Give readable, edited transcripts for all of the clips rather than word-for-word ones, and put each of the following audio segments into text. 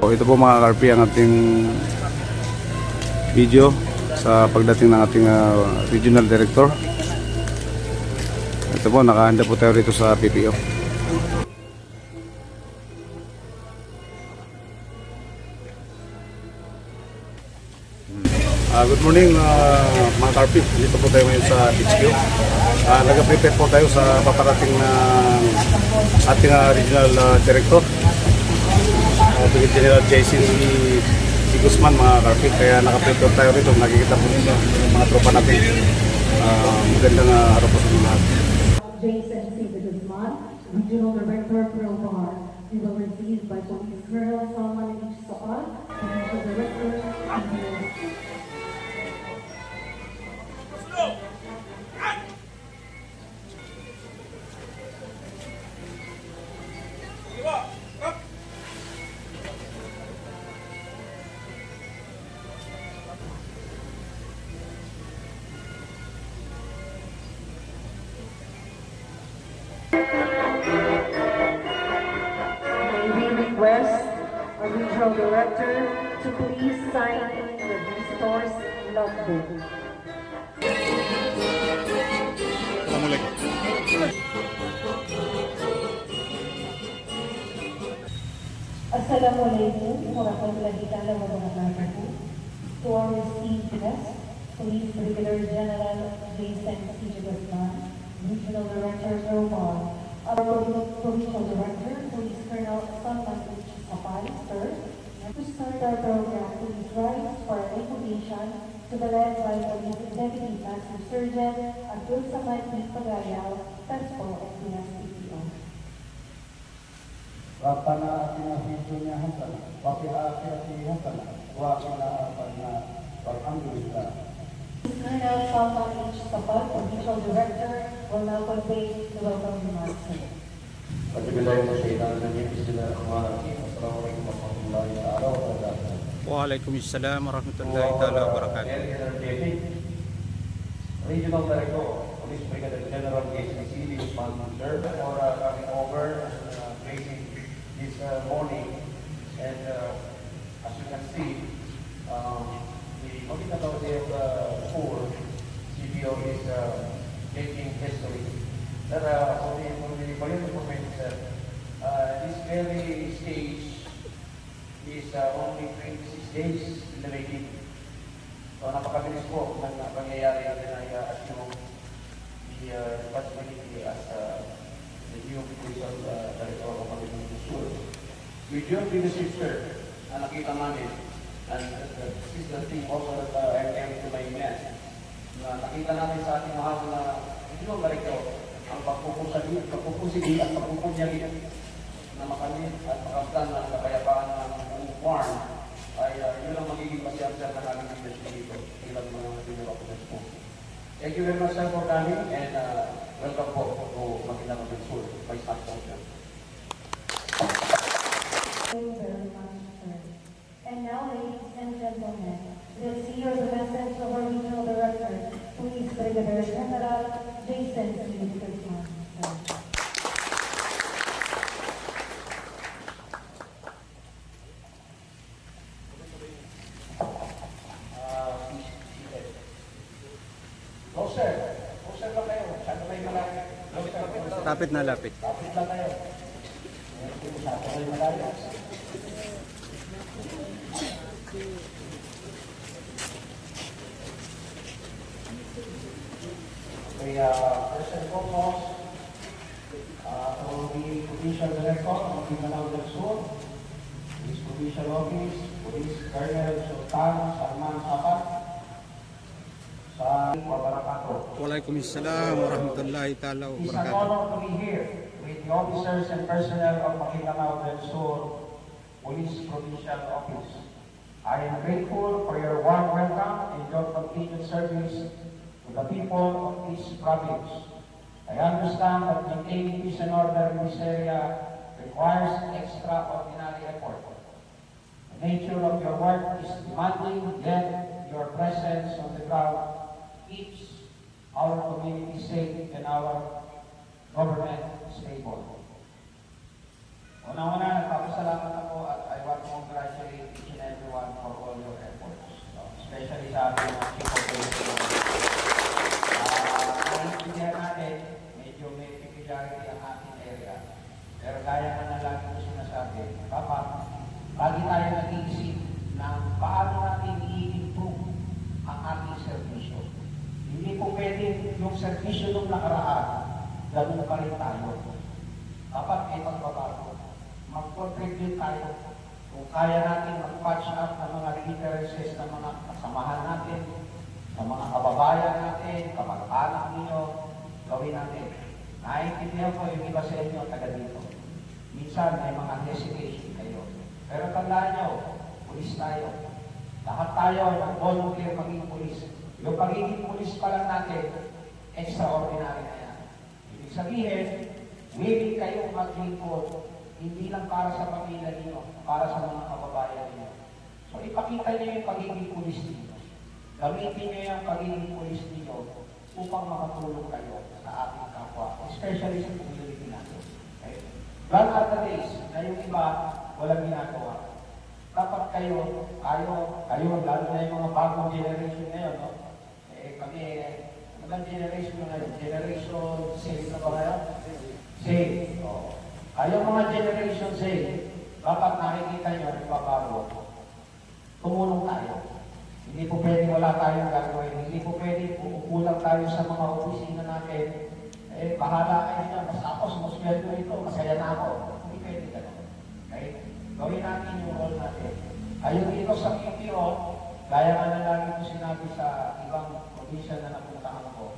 So, ito po mga karpi ang ating video sa pagdating ng ating regional director. Ito po, nakahanda po tayo rito sa PPO. Good morning mga karpi. Dito po tayo ngayon sa HQ. Nag-prepare po tayo sa paparating na ating regional director, Brigadier General Jason si Guzman, mga karpi. Kaya naka-prepare tayo rito. Nakikita po ninyo yung mga tropa natin. Magandang araw po sa lahat. Jason C. Guzman, Regional Director, ProBar. We will receive by Police Colonel Salman H. Sokal, Provincial Director, request our Regional Director to please sign the Resource Logbook. Assalamualaikum warahmatullahi wabarakatuh. To our esteemed guest, Police Brigadier General Jason C. Guzman, Regional Director, ProBar. Our Provincial Director, Police Colonel Salman H. Sokal, sir. To start our program, please rise for an invocation to the led by Police Deputy Master Sergeant Abdul Samad P. Pagayaw, Pespo, and PSPPO. Rabbana atina fid dunya hasanah wa fil akhirati hasanah wa qina adzabannar. Walhamdulillah. Colonel Salman H. Sokal, Provincial Director, will now convey the welcome remarks. Assalamualaikum warahmatullahi wabarakatuh. Waalaikumsalam warahmatullahi wabarakatuh. Regional Director, Police Brigadier General JCC, Guzman, sir, for coming over and gracing this morning. And as you can see, the Comitautory of the Poor, CPO, is making history. That for your information, sir, this very stage is only 26 days in the making. So napakabilis po ng pangyayari na i-assume the responsibility as the new Regional Director of Pagdating Sur. With your leadership, sir, na nakita namin, and this is the thing also that I came to my men, na nakita namin sa ating mahal na Regional Director, ang pagpupusigi at pagpupunyagi na makamit at makamtan ng kapayapaan ng farm ay yun ang magiging pasyansya na namin leadership dito bilang mga Regional Officers po. Thank you very much, sir, for coming, and welcome po to Maguindanao del Sur, Vice Master. Thank you very much, sir. And now, ladies and gentlemen, we'll see you the message of our Regional Director, Police Brigadier General Jason C. Guzman. Sir lang kayo. Saan kayo malapit? Lapit na lapit. Lapit lang kayo. Saan kayo malapit? Okay, first and foremost, will be Provincial Director of Maguindanao del Sur, Police Provincial Office, Police Colonel Sultan Salman Sokal, sa Wabarakatuh. Waalaikumsalam warahmatullahi It's an wabarakatuh. honor to be here with the officers and personnel of Maguindanao del Sur Police Provincial Office. I am grateful for your warm welcome and your continued service to the people of this province. I understand that maintaining peace and order in this area requires extraordinary effort. The nature of your work is demanding, yet your presence on the ground keeps our community safe and our government stable. Una-una, nagpapasalamat ako at I want to congratulate Pero gaya nga na lagi ko sinasabi, dapat lagi tayo nag-iisip na paano natin i-improve ang ating servisyo. Hindi po pwede yung servisyo nung nakaraan, ganun pa rin tayo. Dapat may pagbabago. Mag-contribute tayo. Kung kaya natin mag-patch up ng mga differences ng mga kasamahan natin, ng mga kababayan natin, kamag-anak ninyo, gawin natin. Naiintindihan ko yung iba sa inyo taga dito. Minsan may mga hesitation kayo. Pero tandaan nyo, pulis tayo. Lahat tayo nag-volunteer maging pulis. Yung pagiging pulis pa lang natin, extraordinary na yan. Ibig sabihin, willing kayong maglingkod, hindi lang para sa pamilya niyo, para sa mga kababayan niyo. So ipakita niyo yung pagiging pulis niyo. Gamitin niyo yung pagiging pulis niyo upang makatulong kayo sa ating kapwa, especially sa community natin. Okay? Gone are the days na yung iba walang ginagawa. Dapat kayo, lalo na yung mga bagong generation ngayon, no? Kami, ano ba generation ngayon? Generation Z na ba ngayon? Z. Oh. Kayo mga generation Z, dapat nakikita nyo, nagbabago. Tumulong tayo. Hindi po pwede wala tayong gagawin. Hindi po pwede kukulang tayo sa mga opisina natin. Bahala kayo dyan. Basta ako, sumusweldo ito, masaya na ako. Hindi pwede gano'n. Okay? Gawin natin yung role natin. Ayun dito sa PPO, gaya nga na lagi ko sinabi sa ibang probinsya na napuntahan ko,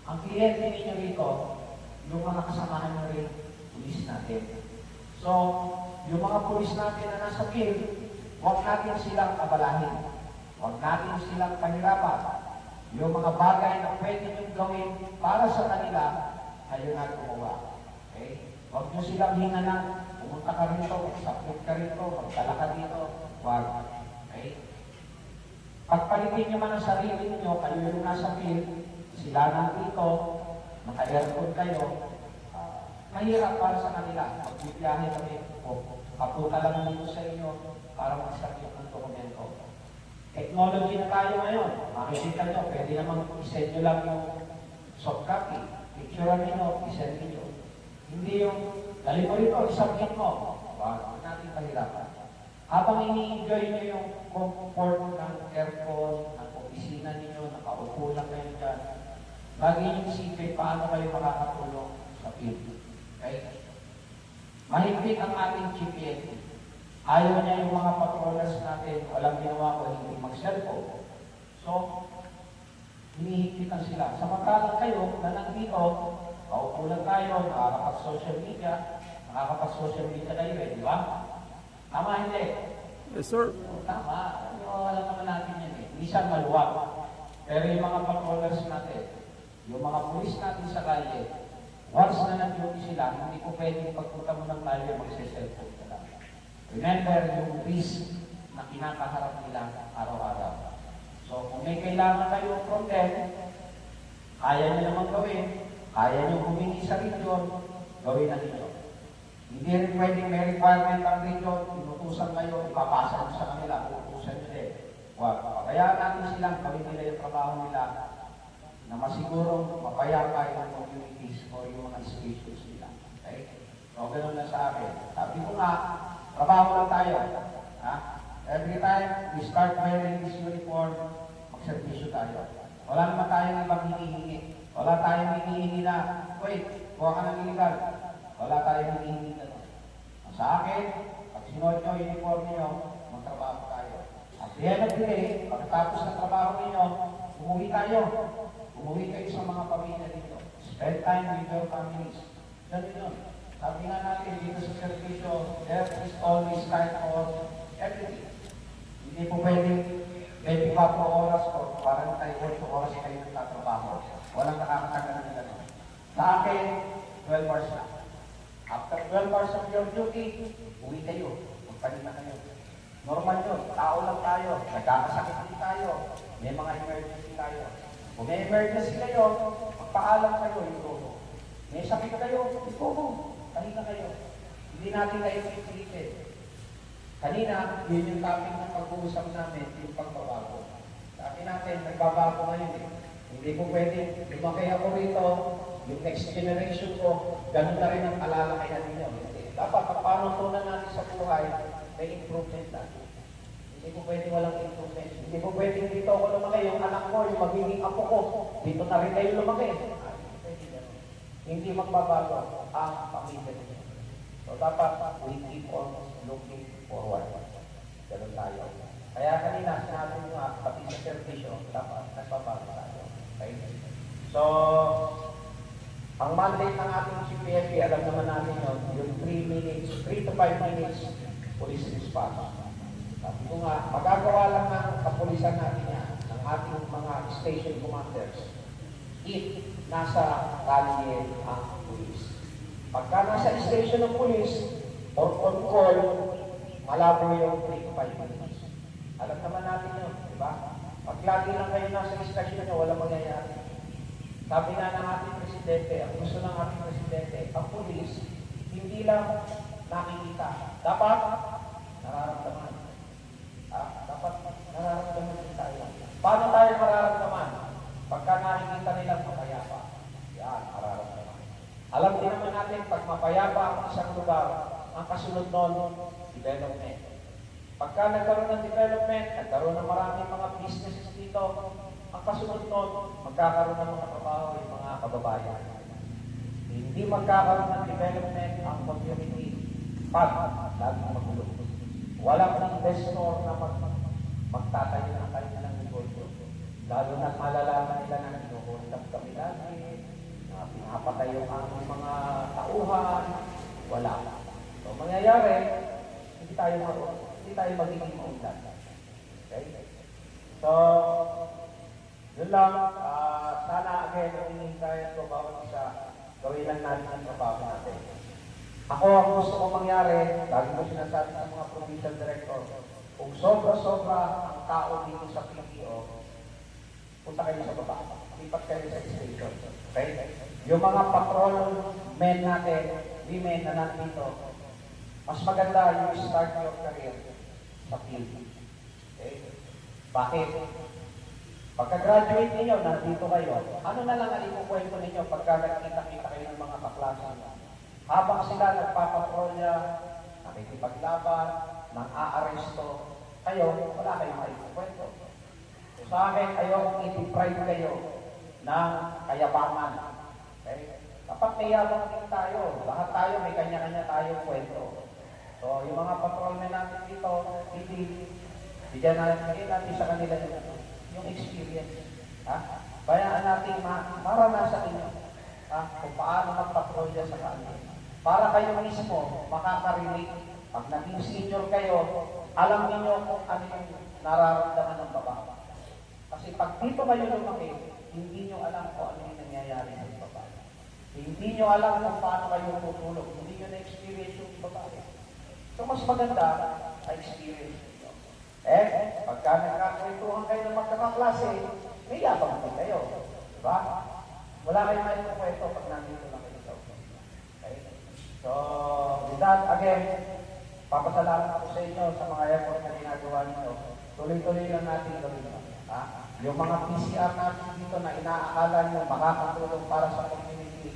ang kliyente ninyo rito, yung mga kasamahan nyo rin, pulis natin. So, yung mga pulis natin na nasa field, huwag natin silang kabalahin. Huwag natin silang pahirapan. Yung mga bagay na pwede nyo gawin para sa kanila, kayo na gumawa. Okay? Huwag nyo silang hinganan. Pumunta ka rito, mag-submit ka rito, magdala ka dito. Huwag. Okay? Pagpalitin nyo man ang sarili ninyo, kayo yung nasa field, sila nandito, naka-aircon kayo, mahirap para sa kanila. Magbibiyahe kami, papunta lang dito sa inyo para mag-submit ng dokumento. Technology na tayo ngayon. Makikita nyo, pwede naman isend nyo lang yung soft copy. Picture nyo, isend nyo. Hindi yung, dali mo rito, isubmit mo. Huwag natin pahirapan. Habang ini-enjoy nyo yung comfort ng aircon, ng opisina ninyo, nakaupo lang kayo dyan, lagi nyo isipin paano kayo makakatulong sa field. Okay? Mahigpit ang ating GPS. Ayaw niya yung mga patrollers natin, walang ginawa ko, hindi mag-cellphone. So, hinihigpitan sila. Samantalang kayo, na nandito, paupo lang tayo, nakakapag-social media kayo di ba? Tama, hindi? Yes, sir. Tama. Alam naman natin yan eh. Minsan maluwag. Pero yung mga patrollers natin, yung mga pulis natin sa kalye, once na nag-duty sila, hindi ko pwedeng pagpunta mo ng kalye, mag-cellphone ka lang. Remember yung risk na kinakaharap nila araw-araw. So, kung may kailangan kayo from them, kaya nyo naman gawin, kaya nyo humingi sa region, gawin na ninyo. Hindi rin pwedeng may requirement ang region, inutusan kayo, ipapasa nyo sa kanila, uutusan nyo din. Kaya natin silang gawin nila yung trabaho nila na masigurong mapayapa yung communities o yung mga institutions nila. Okay? So, ganun na sa akin. Sabi ko nga, trabaho lang tayo. Ha? Every time we start wearing this uniform, magservisyo tayo. Wala naman tayong ibang hinihingi. Wala tayong hinihingi na, wait, kuha ka ng illegal. Wala tayong hinihingi na. Sa akin, pag sinuot nyo, uniform nyo, magtrabaho tayo. At the end of the day, pagkatapos ng trabaho ninyo, umuwi tayo. Umuwi kayo sa mga pamilya dito. Spend time with your families. Ganun yun. Sabi nga natin dito sa servisyo, there is always time for everything. Hindi po pwedeng 24 oras o 48 oras kayo nagtatrabaho. Walang nakakatagal na gano'n. Sa akin, 12 hours na. After 12 hours of your duty, uwi kayo. Magpalit na kayo. Normal yun. Tao lang tayo. Nagkakasakit din tayo. May mga emergency tayo. Kung may emergency kayo, magpaalam kayo. Ito. May sakit kayo. Ito mo. Kanina kayo. Hindi natin kayo pipilitin. Kanina, yun yung topic ng pag-uusap namin, yung pagbabago. Sabi natin, nagbabago ngayon eh. Hindi po pwede, lumaki ako rito, yung next generation ko, ganun na rin ang palalakayan ninyo. Hindi. panuntunan natin sa buhay, may improvement natin. Hindi po pwedeng walang improvement. Hindi po pwedeng dito ako lumaki, yung anak ko, yung magiging apo ko, dito na rin kayo lumaki. Hindi pwede ganun. Hindi magbabago ang pamilya niyo. So dapat we keep on looking forward. Ganun tayo. Kaya kanina, sinabi nyo nga, pati sa servisyo, dapat nagbabago tayo. Okay? So, ang mandate ng ating CPFP, alam naman natin yun, yung 3 to 5 minutes police response. Sabi ko nga, magagawa lang ng kapulisan natin yan, ng ating mga station commanders, if nasa kalye ang police. Pagka nasa station ng police, or on call, malabo yung 3 to 5 minutes. Alam naman natin yun, di ba? Pag lagi lang kayo nasa station nyo, walang mangyayari. Sabi nga ng ating presidente, ang gusto ng ating presidente, ang pulis, hindi lang nakikita. Dapat nararamdaman. Dapat nararamdaman din tayo. Paano tayo mararamdaman? Pagka nakikita nilang mapayapa. Yan, mararamdaman. Alam din naman natin, pag mapayapa ang isang lugar, ang kasunod nun, development. Pagka nagkaroon ng development, nagkaroon ng maraming mga businesses dito, ang kasunod nun, magkakaroon ng mga trabaho yung mga kababayan. Hindi magkakaroon ng development ang community pag laging magulo. Walang investor na magtatayo ng kanilang negosyo. Lalo na malalaman nila na hinuhulog kami lagi, na pinapatay yung aming mga tauhan, wala. So, mangyayari, hindi tayo magiging maunlad. Okay? So, yun lang, sana again, hindi tayo ito bawat isa, gawin lang natin ang trabaho natin. Ako, ang gusto ko mangyari, lagi ko sinasabi sa mga provincial director, kung sobra-sobra ang tao dito sa PPO, punta kayo sa baba, lipat kayo sa station. Okay? Yung mga patrol men natin, women na nandito, mas maganda yung start your career sa field. Okay? Bakit? Pagka-graduate ninyo, nandito kayo, ano na lang ang ikukwento ninyo pagka nagkita-kita kayo ng mga kaklase? Habang sila nagpapatrolya, nakikipaglaban, nang aaresto, kayo, wala kayong maikukwento. So, sa akin, ayokong i-deprive kayo ng kayabangan. Okay? Kapag may yabang din tayo, lahat tayo, may kanya-kanya tayong kwento. So, yung mga patrolmen natin dito, bigyan natin sa kanila yung experience. Bayaan natin maranasan ninyo kung paano magpatrolya sa kanila. Para kayo mismo makaka-relate. Pag naging senior kayo, alam niyo kung ano yung nararamdaman ng baba. Kasi pag dito kayo lumaki, hindi niyo alam kung ano yung nangyayari sa baba. Hindi niyo alam kung paano kayo tutulog. Hindi niyo na-experience yung babae. So mas maganda, experience niyo. Pagka nagkakwentuhan kayo ng magkakaklase, may yabang din kayo. Diba? Wala kayong may kwento pag nandito lang kayo sa ulo. Okay? So, with that, again, papasalamat ako sa inyo sa mga effort na ginagawa ninyo. Tuloy-tuloy lang natin gawin ito. Yung mga PCR natin dito na inaakala nyo makakatulong para sa community,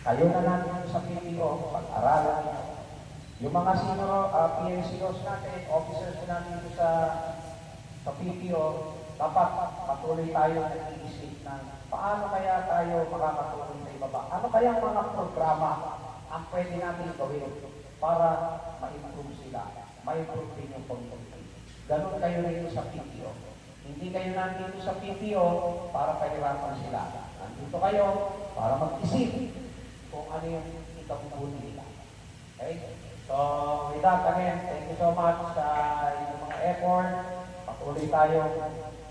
kayo na natin sa PPO, pag-aralan nyo. Yung mga senior PNCOs natin, officers natin dito sa PPO, dapat patuloy tayo nag-iisip ng paano kaya tayo makakatulong sa ibaba. Ano kaya ang mga programa ang pwede natin gawin para ma-improve sila, ma-improve din yung community. Ganon kayo rin sa PPO. Hindi kayo nandito sa PPO para pahirapan sila. Nandito kayo para mag-isip kung ano yung ikabubuti nila. Okay? So, with that, again, thank you so much sa inyong mga effort. Patuloy tayo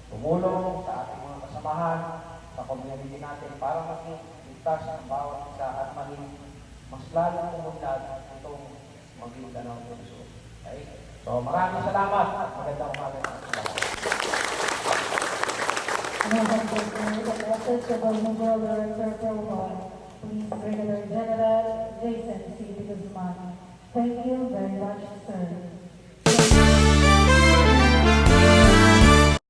tumulong sa ating mga kasamahan, sa community natin para maging ligtas ang bawat isa at maging mas lalong pumunlad itong maging ganang puso. Okay? So, maraming salamat at magandang umaga sa ating lahat. Message of our Memorial Director Program, Police Brigadier General Jason C. Guzman. Thank you very much.